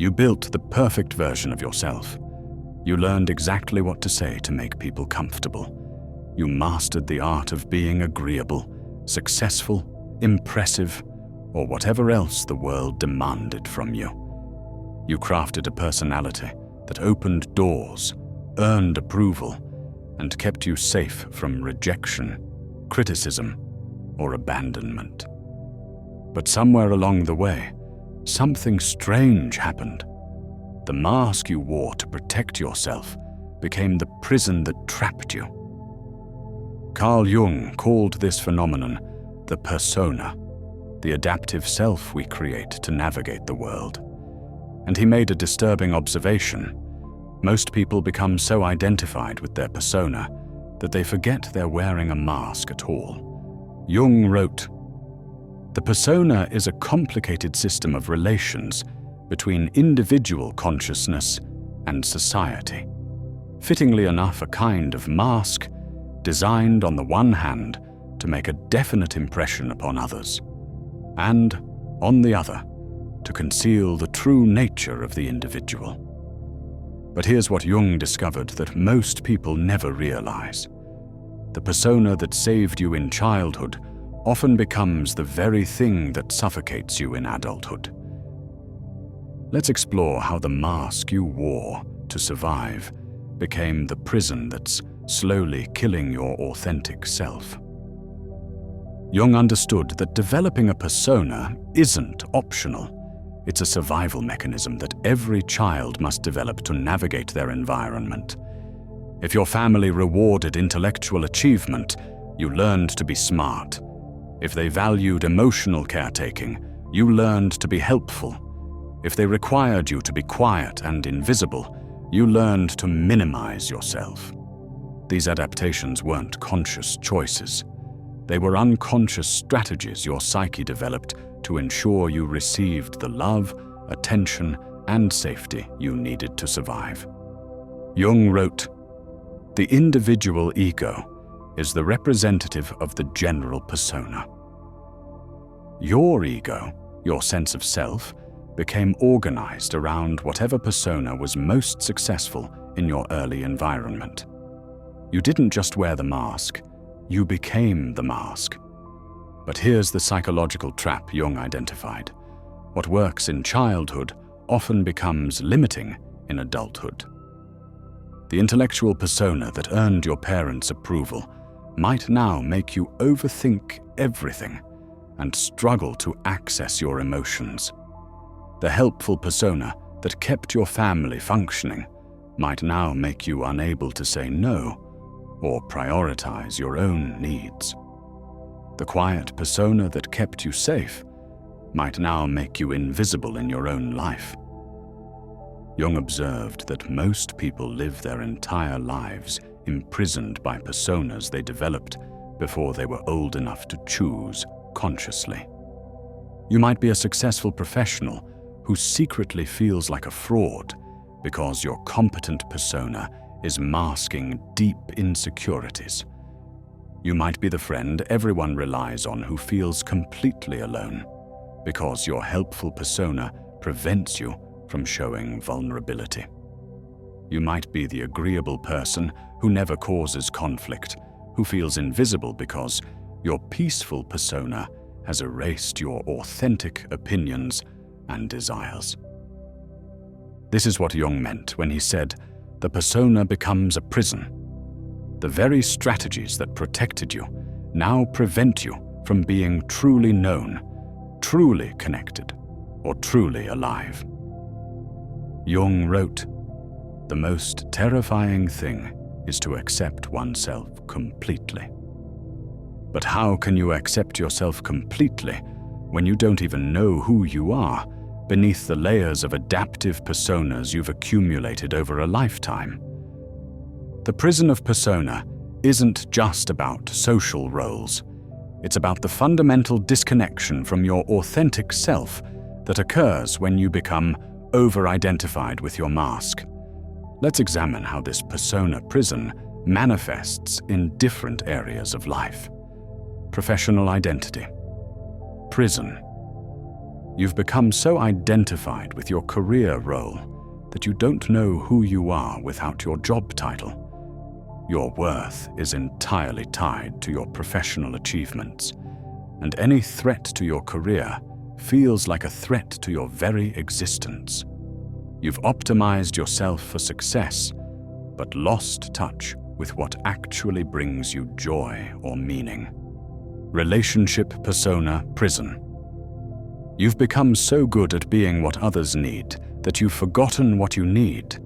You built the perfect version of yourself. You learned exactly what to say to make people comfortable. You mastered the art of being agreeable, successful, impressive, or whatever else the world demanded from you. You crafted a personality that opened doors, earned approval, and kept you safe from rejection, criticism, or abandonment. But somewhere along the way, something strange happened. The mask you wore to protect yourself became the prison that trapped you. Carl Jung called this phenomenon the persona, the adaptive self we create to navigate the world. And he made a disturbing observation. Most people become so identified with their persona that they forget they're wearing a mask at all. Jung wrote, "The persona is a complicated system of relations between individual consciousness and society. Fittingly enough, a kind of mask designed on the one hand to make a definite impression upon others, and on the other, to conceal the true nature of the individual." But here's what Jung discovered that most people never realize. The persona that saved you in childhood often becomes the very thing that suffocates you in adulthood. Let's explore how the mask you wore to survive became the prison that's slowly killing your authentic self. Jung understood that developing a persona isn't optional. It's a survival mechanism that every child must develop to navigate their environment. If your family rewarded intellectual achievement, you learned to be smart. If they valued emotional caretaking, you learned to be helpful. If they required you to be quiet and invisible, you learned to minimize yourself. These adaptations weren't conscious choices. They were unconscious strategies your psyche developed to ensure you received the love, attention, and safety you needed to survive. Jung wrote, "The individual ego is the representative of the general persona." Your ego, your sense of self, became organized around whatever persona was most successful in your early environment. You didn't just wear the mask, you became the mask. But here's the psychological trap Jung identified. What works in childhood often becomes limiting in adulthood. The intellectual persona that earned your parents' approval might now make you overthink everything and struggle to access your emotions. The helpful persona that kept your family functioning might now make you unable to say no or prioritize your own needs. The quiet persona that kept you safe might now make you invisible in your own life. Jung observed that most people live their entire lives imprisoned by personas they developed before they were old enough to choose consciously. You might be a successful professional who secretly feels like a fraud because your competent persona is masking deep insecurities. You might be the friend everyone relies on who feels completely alone because your helpful persona prevents you from showing vulnerability. You might be the agreeable person who never causes conflict, who feels invisible because your peaceful persona has erased your authentic opinions and desires. This is what Jung meant when he said, "The persona becomes a prison." The very strategies that protected you now prevent you from being truly known, truly connected, or truly alive. Jung wrote, "The most terrifying thing is to accept oneself completely." But how can you accept yourself completely when you don't even know who you are beneath the layers of adaptive personas you've accumulated over a lifetime? The prison of persona isn't just about social roles. It's about the fundamental disconnection from your authentic self that occurs when you become over-identified with your mask. Let's examine how this persona prison manifests in different areas of life. Professional identity. Prison. You've become so identified with your career role that you don't know who you are without your job title. Your worth is entirely tied to your professional achievements, and any threat to your career feels like a threat to your very existence. You've optimized yourself for success, but lost touch with what actually brings you joy or meaning. Relationship persona prison. You've become so good at being what others need that you've forgotten what you need.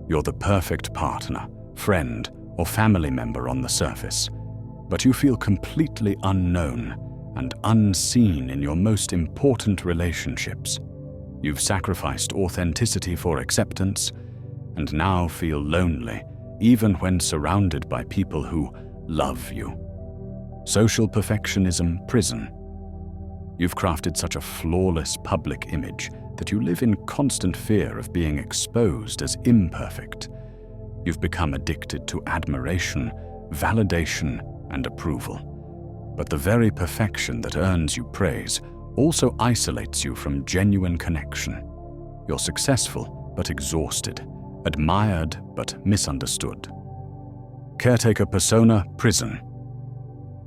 You're the perfect partner, friend, or family member on the surface, but you feel completely unknown and unseen in your most important relationships. You've sacrificed authenticity for acceptance and now feel lonely even when surrounded by people who love you. Social perfectionism prison. You've crafted such a flawless public image that you live in constant fear of being exposed as imperfect. You've become addicted to admiration, validation, and approval. But the very perfection that earns you praise also isolates you from genuine connection. You're successful but exhausted, admired but misunderstood. Caretaker persona prison.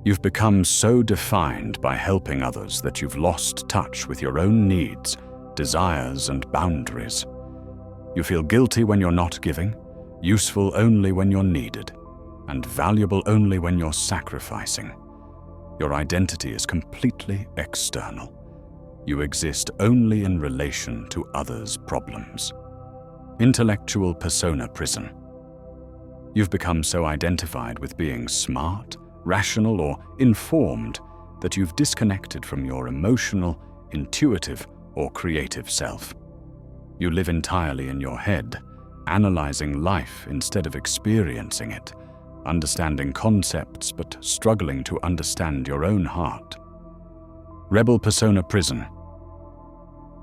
You've become so defined by helping others that you've lost touch with your own needs, desires, and boundaries. You feel guilty when you're not giving, useful only when you're needed, and valuable only when you're sacrificing. Your identity is completely external. You exist only in relation to others' problems. Intellectual persona prison. You've become so identified with being smart, rational, or informed that you've disconnected from your emotional, intuitive, or creative self. You live entirely in your head, analyzing life instead of experiencing it, understanding concepts but struggling to understand your own heart. Rebel persona prison.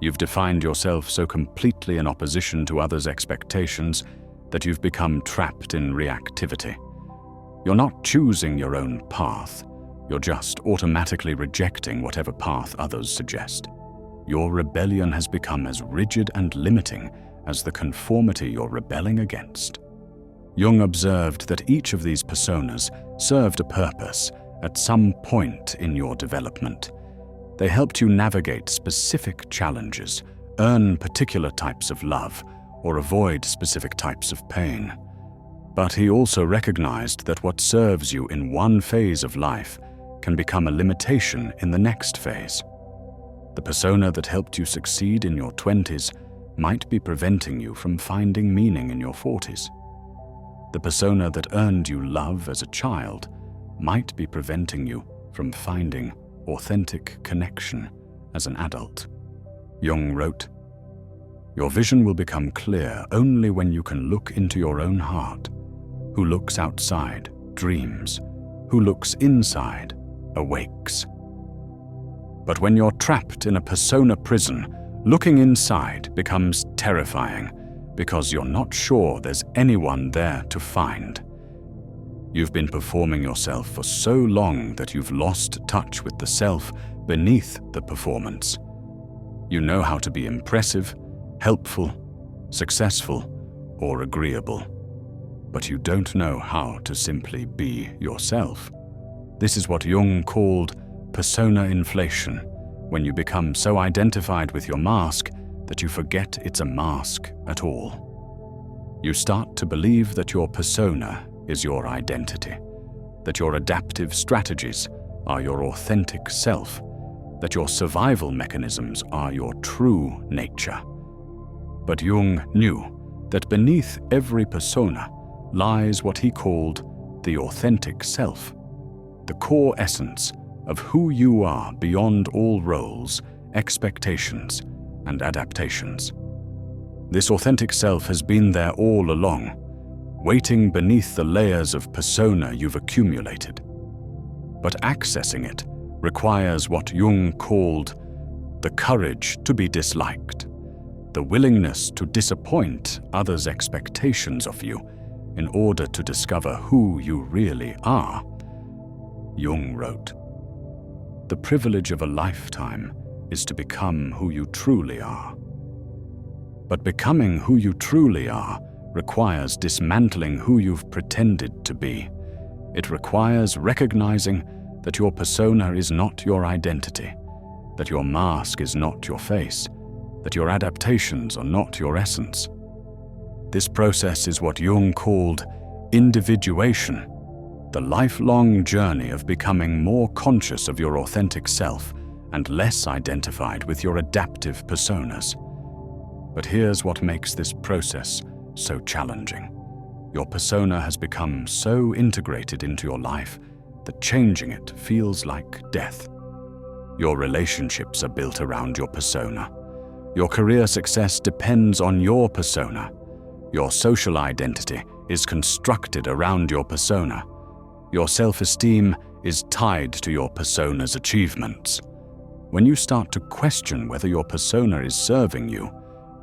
You've defined yourself so completely in opposition to others' expectations that you've become trapped in reactivity. You're not choosing your own path, you're just automatically rejecting whatever path others suggest. Your rebellion has become as rigid and limiting as the conformity you're rebelling against. Jung observed that each of these personas served a purpose at some point in your development. They helped you navigate specific challenges, earn particular types of love, or avoid specific types of pain. But he also recognized that what serves you in one phase of life can become a limitation in the next phase. The persona that helped you succeed in your 20s might be preventing you from finding meaning in your 40s. The persona that earned you love as a child might be preventing you from finding authentic connection as an adult. Jung wrote, "Your vision will become clear only when you can look into your own heart. Who looks outside dreams. Who looks inside awakes." But when you're trapped in a persona prison, looking inside becomes terrifying because you're not sure there's anyone there to find. You've been performing yourself for so long that you've lost touch with the self beneath the performance. You know how to be impressive, helpful, successful, or agreeable, but you don't know how to simply be yourself. This is what Jung called persona inflation, when you become so identified with your mask that you forget it's a mask at all. You start to believe that your persona is your identity, that your adaptive strategies are your authentic self, that your survival mechanisms are your true nature. But Jung knew that beneath every persona lies what he called the authentic self, the core essence of who you are beyond all roles, expectations, and adaptations. This authentic self has been there all along, waiting beneath the layers of persona you've accumulated. But accessing it requires what Jung called the courage to be disliked, the willingness to disappoint others' expectations of you in order to discover who you really are. Jung wrote, "The privilege of a lifetime is to become who you truly are. But becoming who you truly are requires dismantling who you've pretended to be. It requires recognizing that your persona is not your identity, that your mask is not your face, that your adaptations are not your essence. This process is what Jung called individuation, the lifelong journey of becoming more conscious of your authentic self and less identified with your adaptive personas. But here's what makes this process so challenging. Your persona has become so integrated into your life that changing it feels like death. Your relationships are built around your persona. Your career success depends on your persona. Your social identity is constructed around your persona. Your self-esteem is tied to your persona's achievements. When you start to question whether your persona is serving you,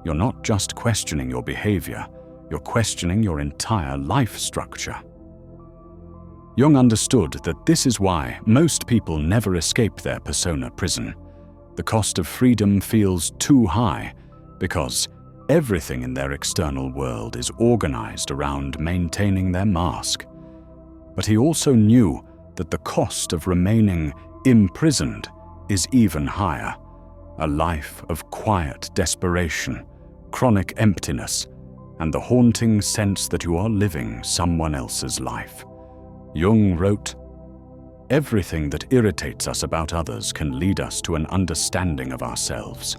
you're not just questioning your behavior, you're questioning your entire life structure. Jung understood that this is why most people never escape their persona prison. The cost of freedom feels too high because everything in their external world is organized around maintaining their mask. But he also knew that the cost of remaining imprisoned is even higher, a life of quiet desperation, chronic emptiness, and the haunting sense that you are living someone else's life. Jung wrote, "Everything that irritates us about others can lead us to an understanding of ourselves.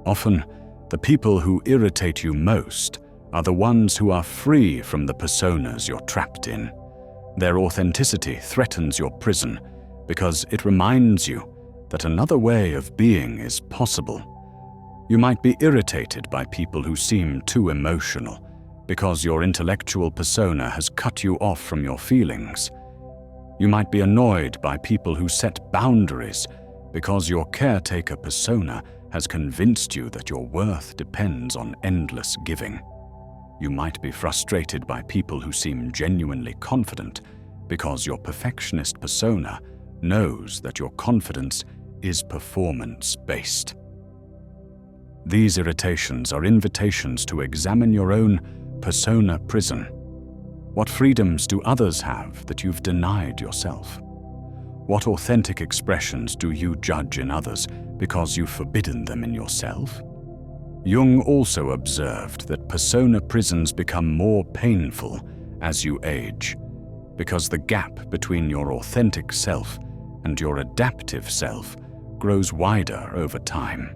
Often, the people who irritate you most are the ones who are free from the personas you're trapped in. Their authenticity threatens your prison because it reminds you that another way of being is possible. You might be irritated by people who seem too emotional because your intellectual persona has cut you off from your feelings. You might be annoyed by people who set boundaries because your caretaker persona has convinced you that your worth depends on endless giving. You might be frustrated by people who seem genuinely confident because your perfectionist persona knows that your confidence is performance-based. These irritations are invitations to examine your own persona prison. What freedoms do others have that you've denied yourself? What authentic expressions do you judge in others because you've forbidden them in yourself? Jung also observed that persona prisons become more painful as you age, because the gap between your authentic self and your adaptive self grows wider over time.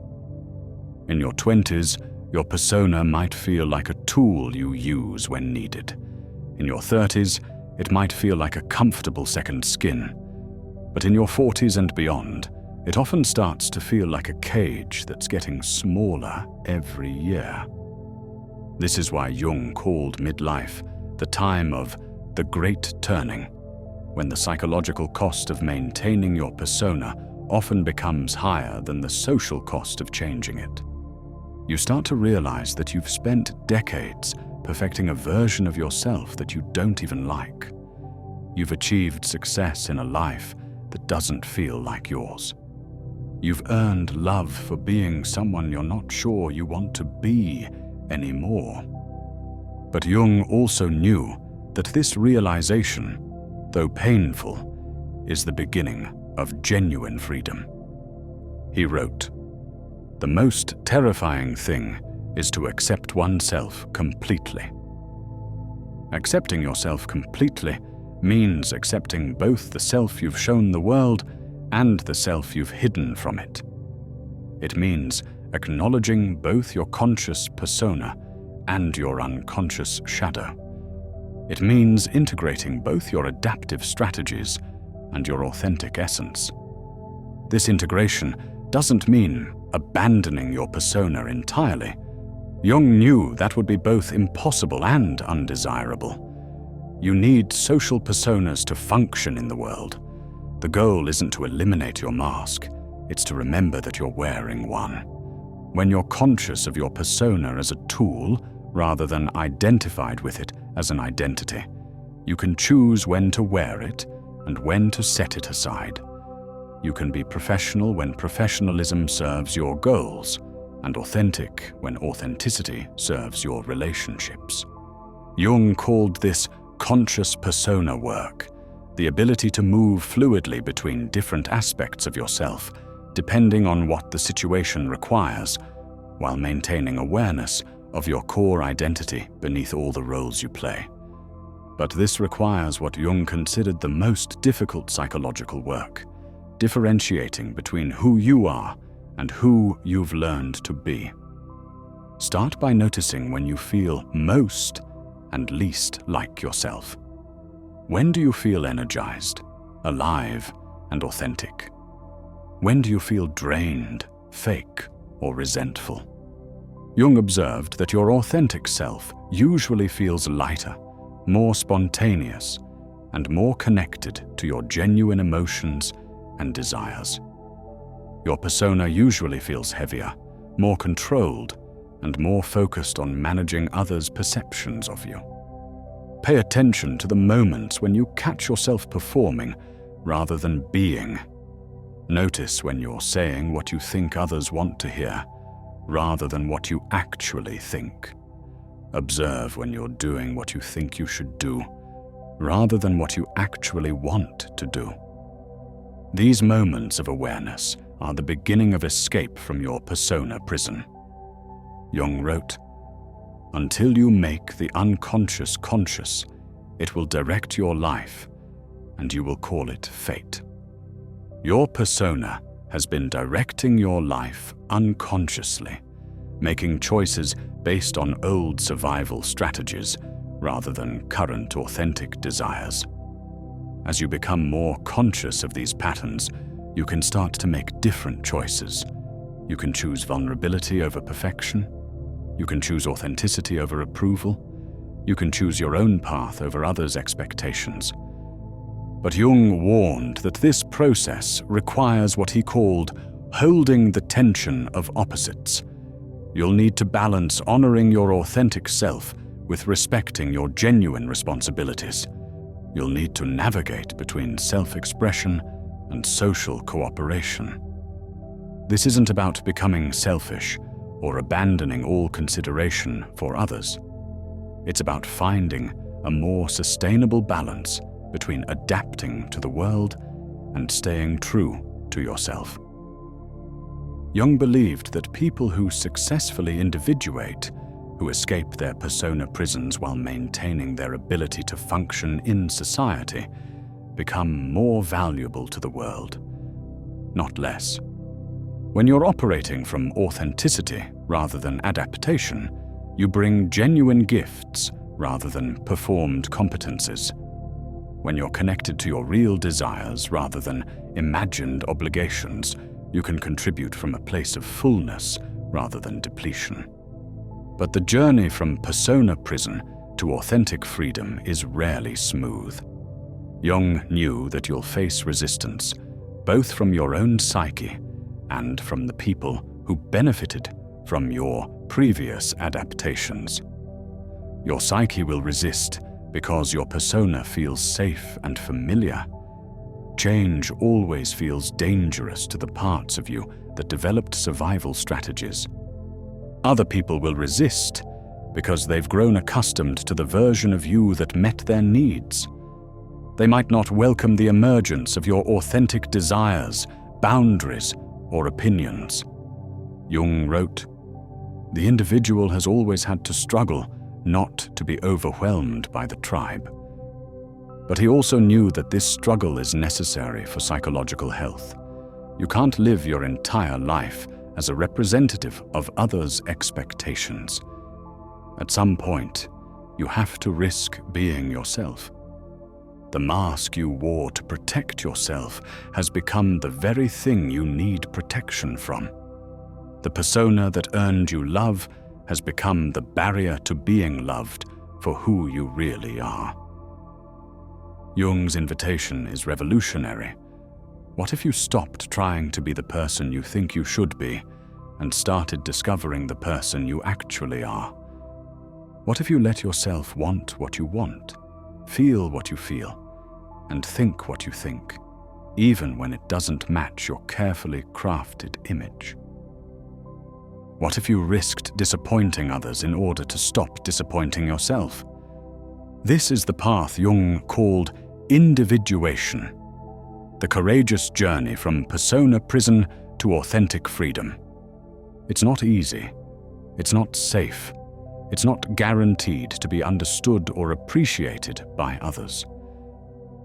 In your 20s, your persona might feel like a tool you use when needed. In your 30s, it might feel like a comfortable second skin. But in your 40s and beyond, it often starts to feel like a cage that's getting smaller every year. This is why Jung called midlife the time of the great turning, when the psychological cost of maintaining your persona often becomes higher than the social cost of changing it. You start to realize that you've spent decades perfecting a version of yourself that you don't even like. You've achieved success in a life that doesn't feel like yours. You've earned love for being someone you're not sure you want to be anymore. But Jung also knew that this realization, though painful, is the beginning of genuine freedom. He wrote, "The most terrifying thing is to accept oneself completely. Accepting yourself completely means accepting both the self you've shown the world and the self you've hidden from it. It means acknowledging both your conscious persona and your unconscious shadow. It means integrating both your adaptive strategies and your authentic essence. This integration doesn't mean abandoning your persona entirely. Jung knew that would be both impossible and undesirable. You need social personas to function in the world. The goal isn't to eliminate your mask, it's to remember that you're wearing one. When you're conscious of your persona as a tool, rather than identified with it as an identity, you can choose when to wear it and when to set it aside. You can be professional when professionalism serves your goals, and authentic when authenticity serves your relationships. Jung called this conscious persona work, the ability to move fluidly between different aspects of yourself, depending on what the situation requires, while maintaining awareness of your core identity beneath all the roles you play. But this requires what Jung considered the most difficult psychological work, differentiating between who you are and who you've learned to be. Start by noticing when you feel most and least like yourself. When do you feel energized, alive, and authentic? When do you feel drained, fake, or resentful? Jung observed that your authentic self usually feels lighter, more spontaneous, and more connected to your genuine emotions and desires. Your persona usually feels heavier, more controlled, and more focused on managing others' perceptions of you. Pay attention to the moments when you catch yourself performing rather than being. Notice when you're saying what you think others want to hear, rather than what you actually think. Observe when you're doing what you think you should do, rather than what you actually want to do. These moments of awareness are the beginning of escape from your persona prison. Jung wrote, "Until you make the unconscious conscious, it will direct your life, and you will call it fate." Your persona has been directing your life unconsciously, making choices based on old survival strategies rather than current authentic desires. As you become more conscious of these patterns, you can start to make different choices. You can choose vulnerability over perfection. You can choose authenticity over approval. You can choose your own path over others' expectations. But Jung warned that this process requires what he called holding the tension of opposites. You'll need to balance honoring your authentic self with respecting your genuine responsibilities. You'll need to navigate between self-expression and social cooperation. This isn't about becoming selfish or abandoning all consideration for others. It's about finding a more sustainable balance between adapting to the world and staying true to yourself. Jung believed that people who successfully individuate, who escape their persona prisons while maintaining their ability to function in society, become more valuable to the world, not less. When you're operating from authenticity rather than adaptation, you bring genuine gifts rather than performed competences. When you're connected to your real desires rather than imagined obligations, you can contribute from a place of fullness rather than depletion. But the journey from persona prison to authentic freedom is rarely smooth. Jung knew that you'll face resistance, both from your own psyche and from the people who benefited from your previous adaptations. Your psyche will resist because your persona feels safe and familiar. Change always feels dangerous to the parts of you that developed survival strategies. Other people will resist because they've grown accustomed to the version of you that met their needs. They might not welcome the emergence of your authentic desires, boundaries, or opinions. Jung wrote, "The individual has always had to struggle not to be overwhelmed by the tribe." But he also knew that this struggle is necessary for psychological health. You can't live your entire life as a representative of others' expectations. At some point, you have to risk being yourself. The mask you wore to protect yourself has become the very thing you need protection from. The persona that earned you love has become the barrier to being loved for who you really are. Jung's invitation is revolutionary. What if you stopped trying to be the person you think you should be and started discovering the person you actually are? What if you let yourself want what you want, feel what you feel, and think what you think? even when it doesn't match your carefully crafted image? What if you risked disappointing others in order to stop disappointing yourself? This is the path Jung called individuation, the courageous journey from persona prison to authentic freedom. It's not easy. It's not safe. It's not guaranteed to be understood or appreciated by others.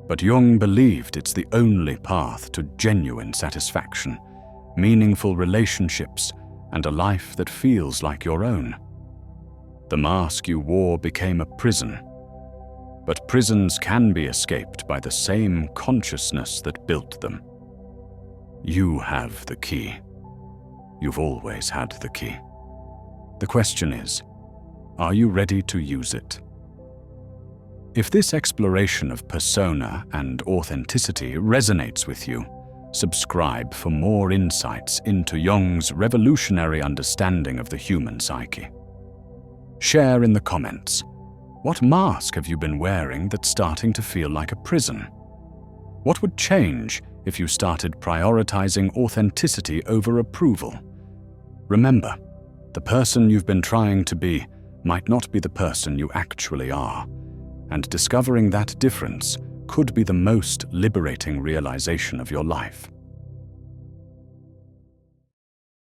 But Jung believed it's the only path to genuine satisfaction, meaningful relationships, and a life that feels like your own. The mask you wore became a prison, but prisons can be escaped by the same consciousness that built them. You have the key. You've always had the key. The question is, are you ready to use it? If this exploration of persona and authenticity resonates with you, subscribe for more insights into Jung's revolutionary understanding of the human psyche. Share in the comments, what mask have you been wearing that's starting to feel like a prison? What would change if you started prioritizing authenticity over approval? Remember, the person you've been trying to be might not be the person you actually are, and discovering that difference could be the most liberating realization of your life.